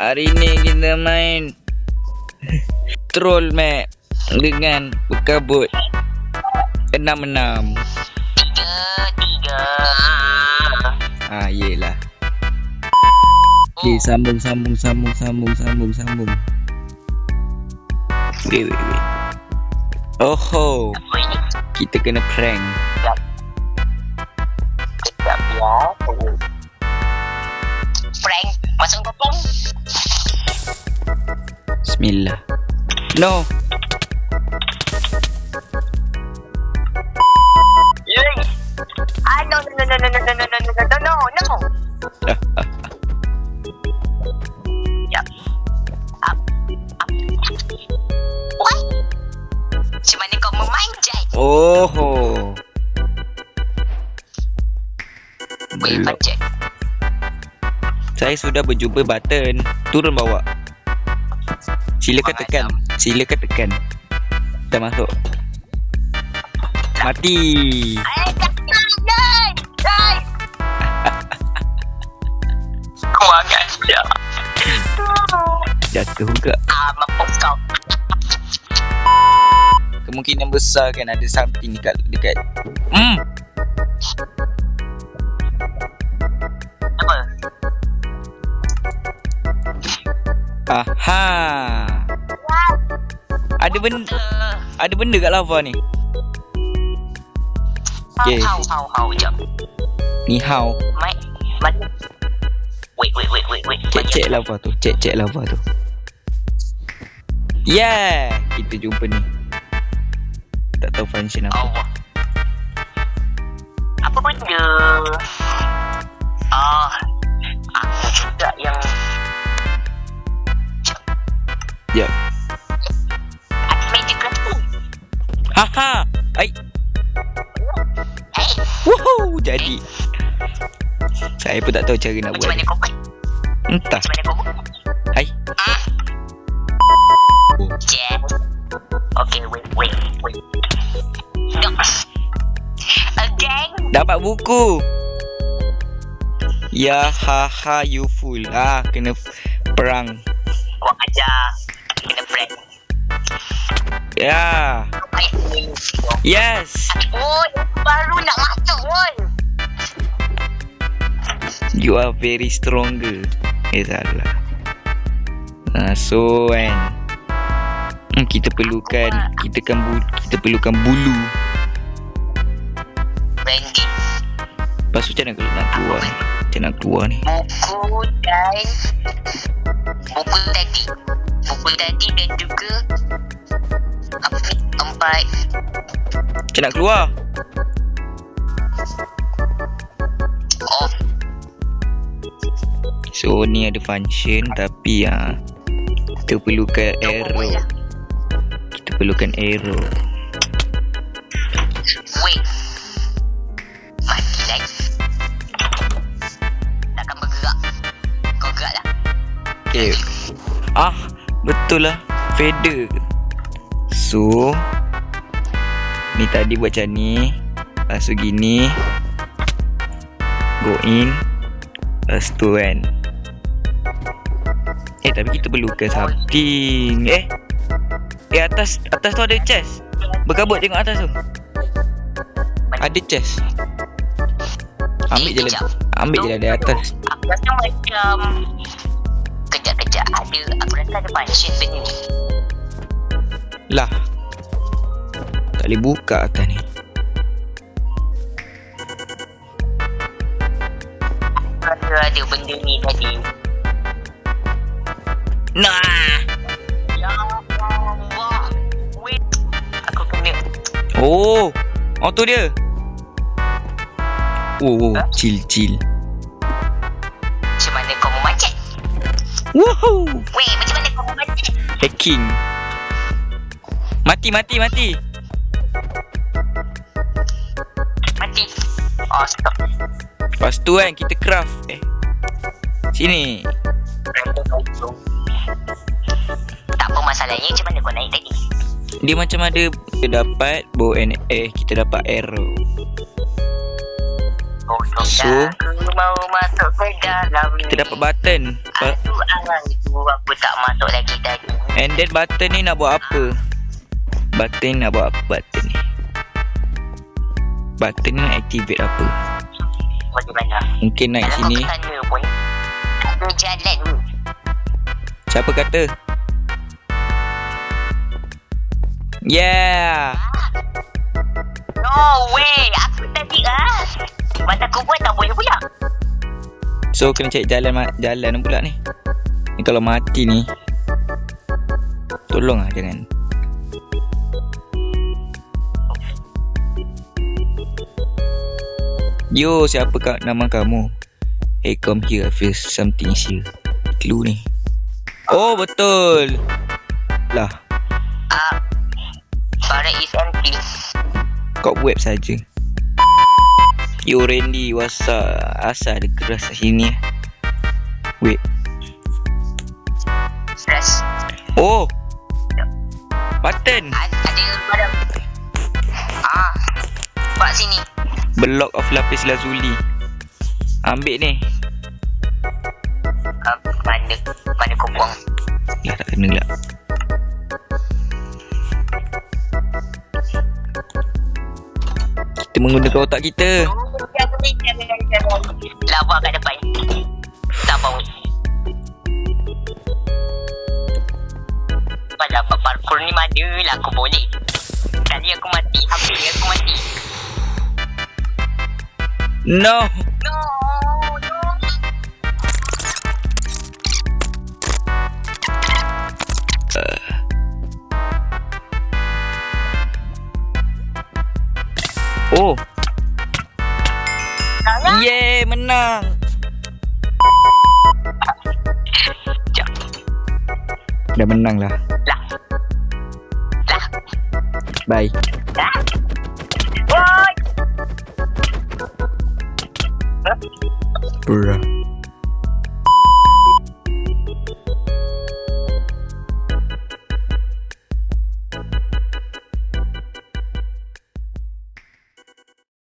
Hari ni kita main Troll map dengan berkabut 6-6. 3. Yelah. Okay, sambung. Wait. Oh, kita kena prank. Sekejap ya. Prank. Masuk ke prank? Bismillah. No. Yay. No. Yap. Up. What? Macam mana kau memanjat? Oh. Boleh Belum. panjat. Saya sudah berjumpa button. Turun bawah. Silakan tekan. Kita masuk. Mati. Guys. Kuat aja. Jatuh juga. Mampus kau. Kemungkinan besar kan ada something dekat. Apa? Aha. Ada benda kat lava ni. Okay. How, jap. Ni how. Mana? Wait. Cek lava tu. Cek lava tu. Yeah, kita jumpa ni. Tak tahu function apa. Allah. Apa benda? Aku juga yang Jap. ada magic tu. Haha. Ai. Hey, Woohoo, jadi. Saya pun tak tahu cara nak macam buat. mana kau buat? Entah. Macam mana kau buat? Hai. Yes. Okay, wait. No. Again. Dapat buku. Ya haha you fool. Kena perang. Kau ajar. Kena friend. Ya. Ayat ni. Yes. Oh, baru nak masuk pun. You are very stronger. Salah. So kan kita perlukan bulu. Bandit. Lepas tu macam mana nak keluar ni? Macam nak keluar ni? Buku tadi dan juga apa ni? 4. Macam nak keluar? Oh, So ni ada function tapi kita perlukan arrow. wait. Mati lagi. Takkan bergerak. Kau gerak lah. Okay. Betul lah. Feather. So ni tadi buat macam ni. Lepas tu gini. Go in. Lepas tu kan. Tapi kita perlukan something. Atas tu ada chest. Berkabut tengok atas tu. Ada chest. Ambil je dari atas. Aku rasa macam Kejap ada. Aku rasa ada function benda ni. Lah. Tak boleh buka atas ni. Ada benda ni tadi. Nah. Ya Allah. Wait. Aku kena. Oh tu dia. Chill. Macam mana kau memanjat? Woohoo. Wait, macam mana kau memanjat? Hacking. Mati. Mati. Oh, stop. Lepas tu kan kita craft. Sini. Tak apa masalahnya, macam mana kau naik tadi? Dia macam ada. Kita dapat bow and kita dapat arrow. Oh, So Aku mau masuk ke dalam. kita dapat button. Aduh, arang itu aku tak masuk lagi tadi. And then button ni nak buat apa? Button nak buat apa button ni? Button ni nak activate apa? Macam mana? Mungkin naik Kalau sini. kau kesana pun ada jalan ni. Siapa kata? Yeah. No way. Aku tadi mata aku buat tak boleh pula. So kena cari jalan pula ni. Ni kalau mati ni, tolonglah jangan. Yo, siapa nama kamu? Hey, come here. I feel something is here. Clue ni. Oh, betul. Lah, Forest is empty. kau web saja. Yo, Randy, what's up? Asal ada keras kat sini. Wait. Stress. Oh, button. Ada barang. Buat sini. Block of lapis lazuli. Ambil ni. Mana kau buang? Lah, tak kena lah. Kita menggunakan otak kita. Lava kat depan. Tak bau. Pada parkour ni mana lah aku boleh. Kali aku mati. Hampir aku mati. No. No. Oh. Yeay, menang. Dah menang lah. Lah. Bye. Woi. Bruh.